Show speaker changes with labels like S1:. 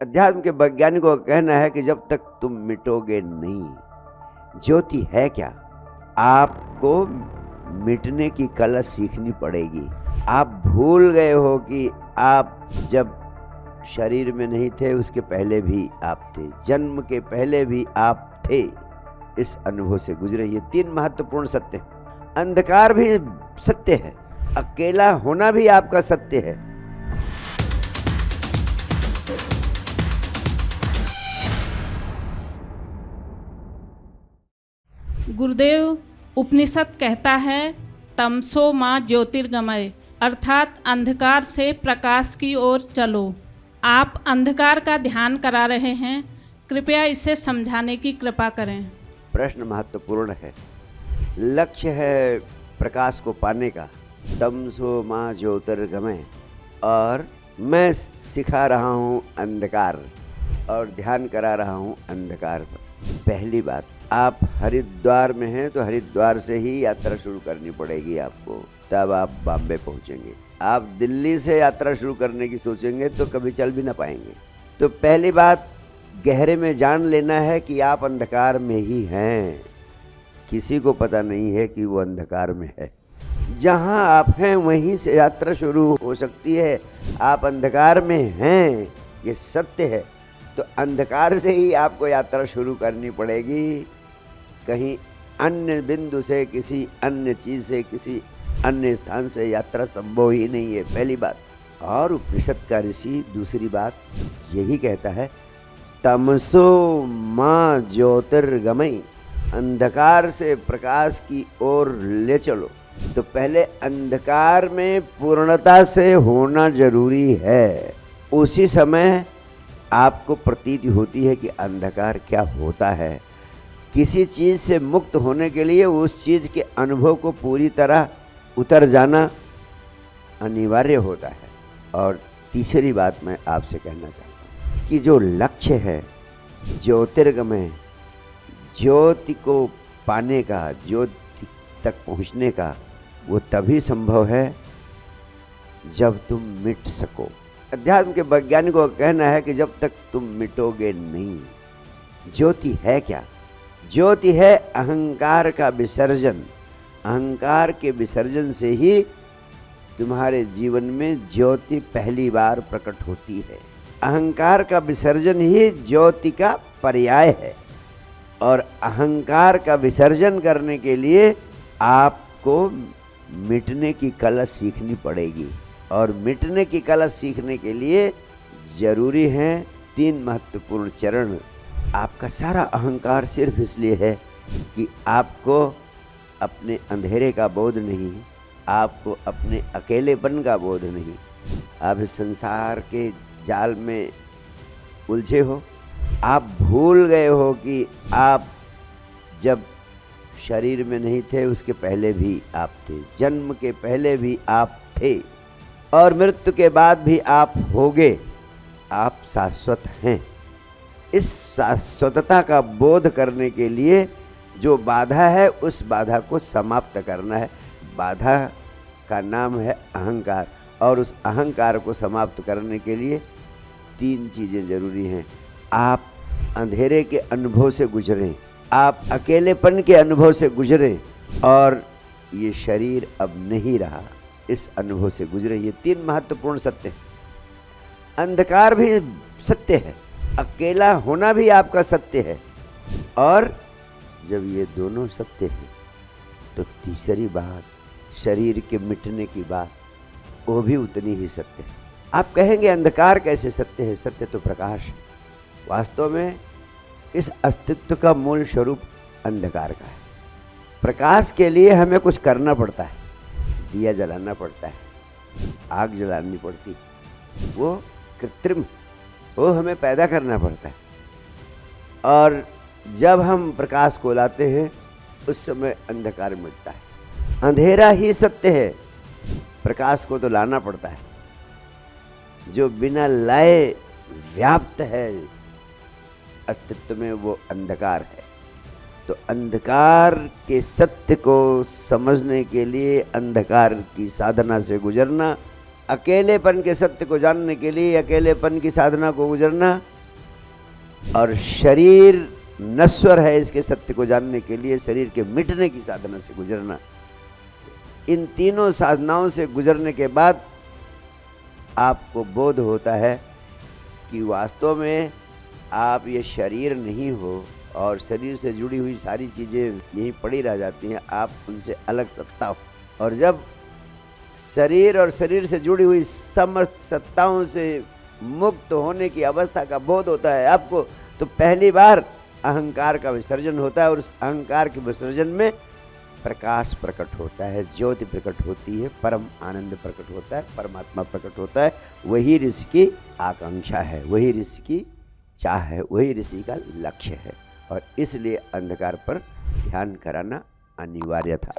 S1: अध्यात्म के वैज्ञानिकों का कहना है कि जब तक तुम मिटोगे नहीं, ज्योति है क्या, आपको मिटने की कला सीखनी पड़ेगी। आप भूल गए हो कि आप जब शरीर में नहीं थे उसके पहले भी आप थे, जन्म के पहले भी आप थे। इस अनुभव से गुजरे। ये 3 महत्वपूर्ण सत्य हैं। अंधकार भी सत्य है, अकेला होना भी आपका सत्य है।
S2: गुरुदेव, उपनिषद कहता है तमसो माँ ज्योतिर्गमय, अर्थात अंधकार से प्रकाश की ओर चलो। आप अंधकार का ध्यान करा रहे हैं, कृपया इसे समझाने की कृपा करें।
S1: प्रश्न महत्वपूर्ण है। लक्ष्य है प्रकाश को पाने का, तमसो माँ ज्योतिर्गमय, और मैं सिखा रहा हूँ अंधकार और ध्यान करा रहा हूँ अंधकार पर। पहली बात, आप हरिद्वार में हैं तो हरिद्वार से ही यात्रा शुरू करनी पड़ेगी आपको, तब आप बॉम्बे पहुँचेंगे। आप दिल्ली से यात्रा शुरू करने की सोचेंगे तो कभी चल भी ना पाएंगे। तो पहली बात, गहरे में जान लेना है कि आप अंधकार में ही हैं। किसी को पता नहीं है कि वो अंधकार में है। जहाँ आप हैं वहीं से यात्रा शुरू हो सकती है। आप अंधकार में हैं, ये सत्य है। तो अंधकार से ही आपको यात्रा शुरू करनी पड़ेगी। कहीं अन्य बिंदु से, किसी अन्य चीज़ से, किसी अन्य स्थान से यात्रा संभव ही नहीं है, पहली बात। और उपनिषद का ऋषि दूसरी बात यही कहता है, तमसो माँ ज्योतिर्गमय, अंधकार से प्रकाश की ओर ले चलो। तो पहले अंधकार में पूर्णता से होना जरूरी है। उसी समय आपको प्रतीति होती है कि अंधकार क्या होता है। किसी चीज़ से मुक्त होने के लिए उस चीज़ के अनुभव को पूरी तरह उतर जाना अनिवार्य होता है। और तीसरी बात मैं आपसे कहना चाहता हूँ कि जो लक्ष्य है ज्योतिर्गमय, ज्योति को पाने का, ज्योति तक पहुँचने का, वो तभी संभव है जब तुम मिट सको। अध्यात्म के वैज्ञानिकों का कहना है कि जब तक तुम मिटोगे नहीं। ज्योति है क्या? ज्योति है अहंकार का विसर्जन। अहंकार के विसर्जन से ही तुम्हारे जीवन में ज्योति पहली बार प्रकट होती है। अहंकार का विसर्जन ही ज्योति का पर्याय है। और अहंकार का विसर्जन करने के लिए आपको मिटने की कला सीखनी पड़ेगी। और मिटने की कला सीखने के लिए जरूरी हैं 3 महत्वपूर्ण चरण। आपका सारा अहंकार सिर्फ इसलिए है कि आपको अपने अंधेरे का बोध नहीं, आपको अपने अकेलेपन का बोध नहीं। आप इस संसार के जाल में उलझे हो। आप भूल गए हो कि आप जब शरीर में नहीं थे उसके पहले भी आप थे, जन्म के पहले भी आप थे, और मृत्यु के बाद भी आप होगे। आप शाश्वत हैं। इस शाश्वतता का बोध करने के लिए जो बाधा है उस बाधा को समाप्त करना है। बाधा का नाम है अहंकार। और उस अहंकार को समाप्त करने के लिए 3 चीज़ें जरूरी हैं। आप अंधेरे के अनुभव से गुजरें, आप अकेलेपन के अनुभव से गुजरें, और ये शरीर अब नहीं रहा, इस अनुभव से गुजरे। ये 3 महत्वपूर्ण सत्य हैं। अंधकार भी सत्य है, अकेला होना भी आपका सत्य है। और जब ये दोनों सत्य हैं तो तीसरी बात, शरीर के मिटने की बात, वो भी उतनी ही सत्य है। आप कहेंगे अंधकार कैसे सत्य है? सत्य तो प्रकाश है। वास्तव में इस अस्तित्व का मूल स्वरूप अंधकार का है। प्रकाश के लिए हमें कुछ करना पड़ता है, दिया जलाना पड़ता है, आग जलानी पड़ती है, वो कृत्रिम, वो हमें पैदा करना पड़ता है। और जब हम प्रकाश को लाते हैं उस समय अंधकार मिटता है। अंधेरा ही सत्य है, प्रकाश को तो लाना पड़ता है। जो बिना लाए व्याप्त है अस्तित्व में, वो अंधकार है। तो अंधकार के सत्य को समझने के लिए अंधकार की साधना से गुजरना अकेलेपन के सत्य को जानने के लिए अकेलेपन की साधना को गुजरना, और शरीर नश्वर है इसके सत्य को जानने के लिए शरीर के मिटने की साधना से गुजरना। इन तीनों साधनाओं से गुजरने के बाद आपको बोध होता है कि वास्तव में आप ये शरीर नहीं हो और शरीर से जुड़ी हुई सारी चीज़ें यहीं पड़ी रह जाती हैं, आप उनसे अलग सत्ता हो। और जब शरीर और शरीर से जुड़ी हुई समस्त सत्ताओं से मुक्त होने की अवस्था का बोध होता है आपको, तो पहली बार अहंकार का विसर्जन होता है और उस अहंकार के विसर्जन में प्रकाश प्रकट होता है, ज्योति प्रकट होती है, परम आनंद प्रकट होता है, परमात्मा प्रकट होता है। वही ऋषि की आकांक्षा है, वही ऋषि की चाह है, वही ऋषि का लक्ष्य है, और इसलिए अंधकार पर ध्यान कराना अनिवार्य था।